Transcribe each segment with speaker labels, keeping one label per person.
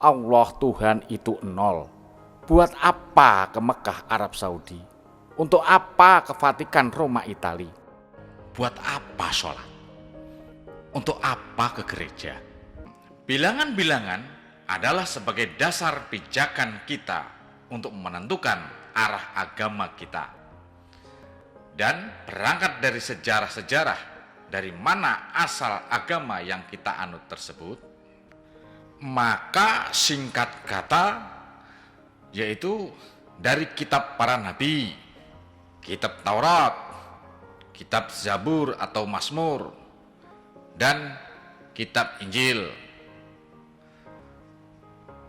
Speaker 1: Allah Tuhan itu nol. Buat apa ke Mekah Arab Saudi? Untuk apa ke Vatikan Roma Itali?
Speaker 2: Buat apa sholat? Untuk apa ke gereja? Bilangan-bilangan adalah sebagai dasar pijakan kita untuk menentukan arah agama kita. Dan berangkat dari sejarah-sejarah dari mana asal agama yang kita anut tersebut, maka singkat kata yaitu dari kitab para nabi, kitab Taurat, kitab Zabur atau Mazmur, dan kitab Injil.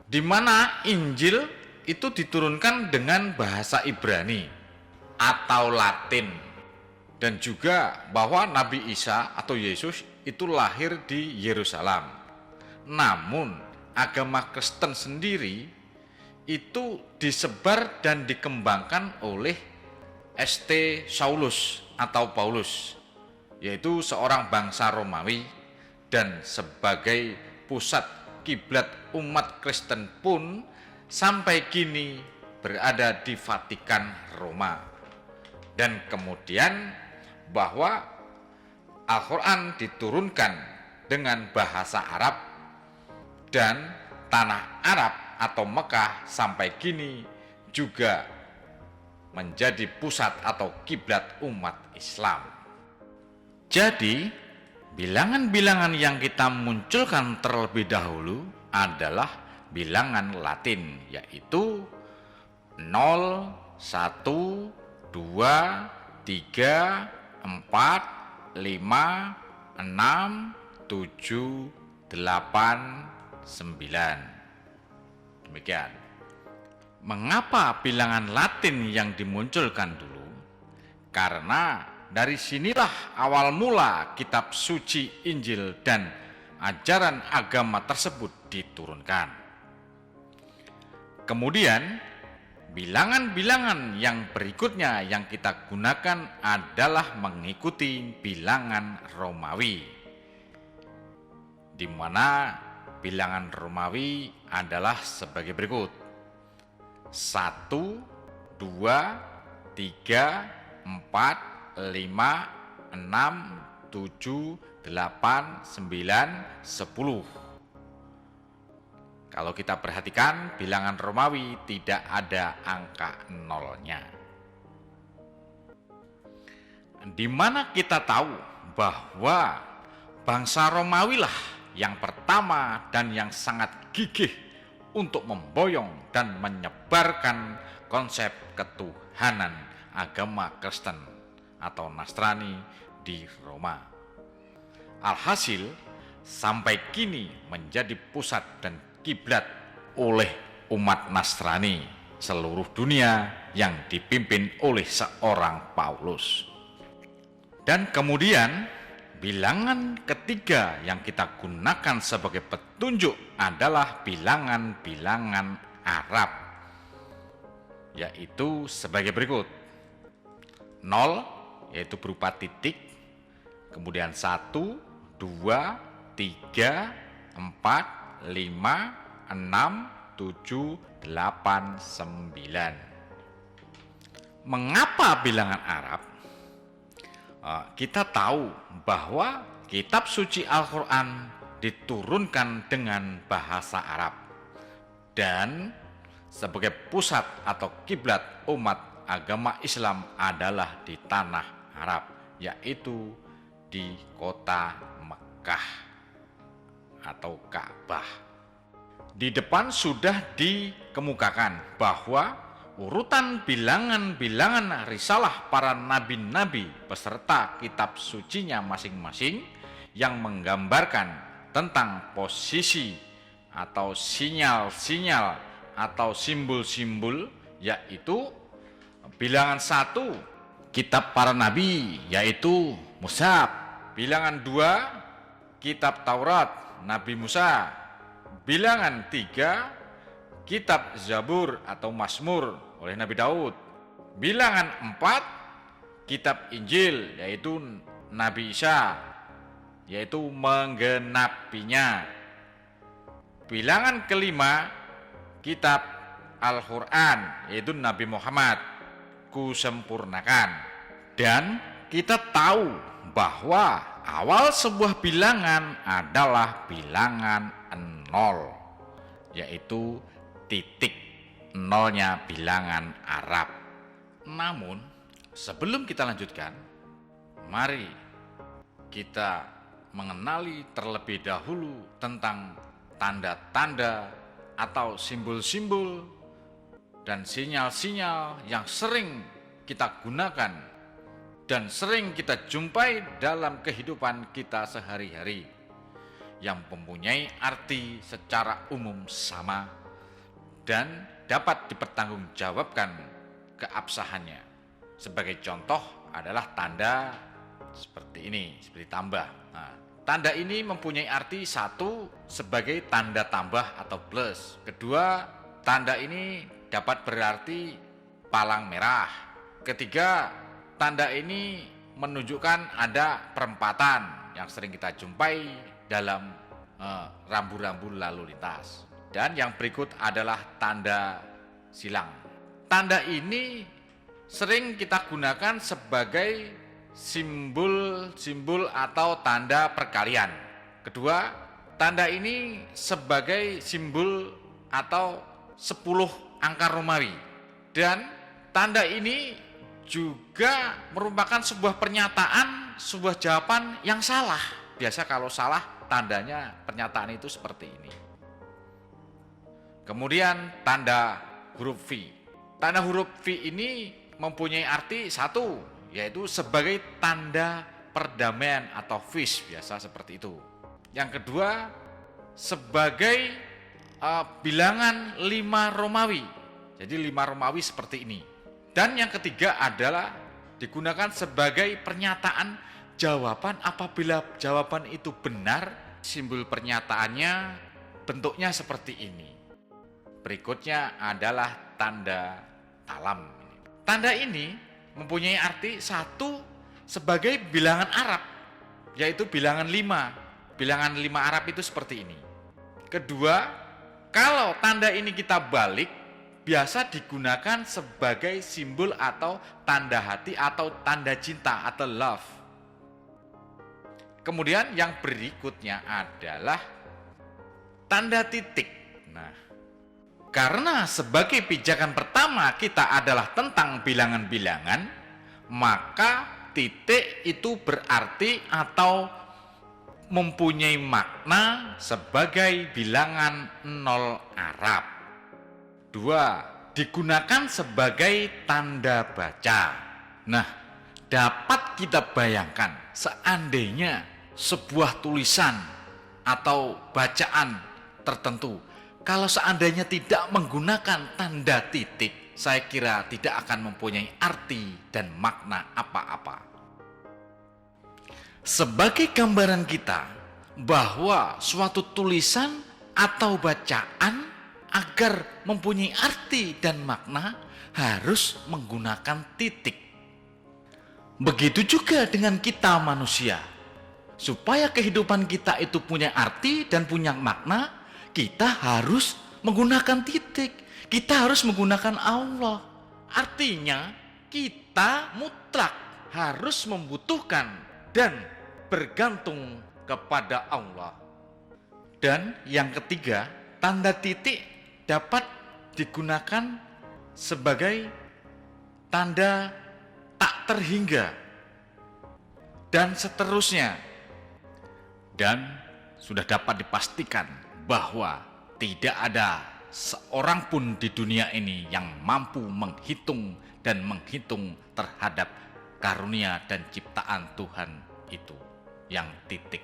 Speaker 2: Di mana Injil itu diturunkan dengan bahasa Ibrani atau Latin, dan juga bahwa Nabi Isa atau Yesus itu lahir di Yerusalem. Namun agama Kristen sendiri itu disebar dan dikembangkan oleh St. Saulus atau Paulus, yaitu seorang bangsa Romawi, dan sebagai pusat kiblat umat Kristen pun sampai kini berada di Vatikan Roma. Dan kemudian bahwa Al-Quran diturunkan dengan bahasa Arab, dan tanah Arab atau Mekah sampai kini juga menjadi pusat atau kiblat umat Islam. Jadi, bilangan-bilangan yang kita munculkan terlebih dahulu adalah bilangan Latin, yaitu 0, 1, 2, 3, 4, 5, 6, 7, 8, 9. Demikian. Mengapa bilangan Latin yang dimunculkan dulu? Karena dari sinilah awal mula kitab suci Injil dan ajaran agama tersebut diturunkan. Kemudian bilangan-bilangan yang berikutnya yang kita gunakan adalah mengikuti bilangan Romawi, di mana bilangan Romawi adalah sebagai berikut: 1, 2, 3, 4, 5, 6, 7, 8, 9, 10. Kalau kita perhatikan bilangan Romawi tidak ada angka nolnya. Di mana kita tahu bahwa bangsa Romawi lah yang pertama dan yang sangat gigih untuk memboyong dan menyebarkan konsep ketuhanan agama Kristen atau Nasrani di Roma. Alhasil, sampai kini menjadi pusat dan kiblat oleh umat Nasrani seluruh dunia yang dipimpin oleh seorang Paulus. Dan kemudian bilangan ketiga yang kita gunakan sebagai petunjuk adalah bilangan-bilangan Arab, yaitu sebagai berikut: 0 yaitu berupa titik, kemudian 1, 2, 3, 4, 5, 6, 7, 8, 9. Mengapa bilangan Arab? Kita tahu bahwa kitab suci Al-Quran diturunkan dengan bahasa Arab, dan sebagai pusat atau kiblat umat agama Islam adalah di tanah Arab, yaitu di kota Mekah atau Ka'bah. Di depan sudah dikemukakan bahwa urutan bilangan-bilangan risalah para nabi-nabi beserta kitab sucinya masing-masing yang menggambarkan tentang posisi atau sinyal-sinyal atau simbol-simbol, yaitu bilangan 1 kitab para nabi yaitu Mushaf, bilangan 2 kitab Taurat Nabi Musa, bilangan 3 kitab Zabur atau Mazmur oleh Nabi Daud, bilangan 4 kitab Injil yaitu Nabi Isa, yaitu menggenapinya. Bilangan kelima, kitab Al-Quran, yaitu Nabi Muhammad, kusempurnakan. Dan kita tahu bahwa awal sebuah bilangan adalah bilangan 0, yaitu titik nolnya bilangan Arab. Namun sebelum kita lanjutkan, mari kita mengenali terlebih dahulu tentang tanda-tanda atau simbol-simbol dan sinyal-sinyal yang sering kita gunakan dan sering kita jumpai dalam kehidupan kita sehari-hari, yang mempunyai arti secara umum sama dan dapat dipertanggungjawabkan keabsahannya. Sebagai contoh adalah tanda seperti ini, seperti tambah. Nah, tanda ini mempunyai arti: satu, sebagai tanda tambah atau plus. Kedua, tanda ini dapat berarti palang merah. Ketiga, tanda ini menunjukkan ada perempatan yang sering kita jumpai dalam rambu-rambu lalu lintas. Dan yang berikut adalah tanda silang. Tanda ini sering kita gunakan sebagai simbol atau tanda perkalian. Kedua, tanda ini sebagai simbol atau 10 angka Romawi. Dan tanda ini juga merupakan sebuah pernyataan, sebuah jawaban yang salah. Biasa kalau salah, tandanya pernyataan itu seperti ini. Kemudian tanda huruf V. Tanda huruf V ini mempunyai arti satu, yaitu sebagai tanda perdamaian atau peace, biasa seperti itu. Yang kedua, sebagai bilangan 5 Romawi. Jadi 5 Romawi seperti ini. Dan yang ketiga adalah digunakan sebagai pernyataan jawaban apabila jawaban itu benar. Simbol pernyataannya bentuknya seperti ini. Berikutnya adalah tanda talam. Tanda ini mempunyai arti satu, sebagai bilangan Arab, yaitu bilangan 5. Bilangan 5 Arab itu seperti ini. Kedua, kalau tanda ini kita balik, biasa digunakan sebagai simbol atau tanda hati atau tanda cinta atau love. Kemudian yang berikutnya adalah tanda titik. Nah, karena sebagai pijakan pertama kita adalah tentang bilangan-bilangan, maka titik itu berarti atau mempunyai makna sebagai bilangan 0 Arab. 2. Digunakan sebagai tanda baca. Nah, dapat kita bayangkan seandainya sebuah tulisan atau bacaan tertentu, kalau seandainya tidak menggunakan tanda titik, saya kira tidak akan mempunyai arti dan makna apa-apa. Sebagai gambaran kita bahwa suatu tulisan atau bacaan agar mempunyai arti dan makna harus menggunakan titik. Begitu juga dengan kita manusia. Supaya kehidupan kita itu punya arti dan punya makna, kita harus menggunakan titik. Kita harus menggunakan Allah. Artinya kita mutlak harus membutuhkan dan bergantung kepada Allah. Dan yang ketiga, tanda titik dapat digunakan sebagai tanda tak terhingga dan seterusnya. Dan sudah dapat dipastikan bahwa tidak ada seorang pun di dunia ini yang mampu menghitung dan menghitung terhadap karunia dan ciptaan Tuhan itu yang titik.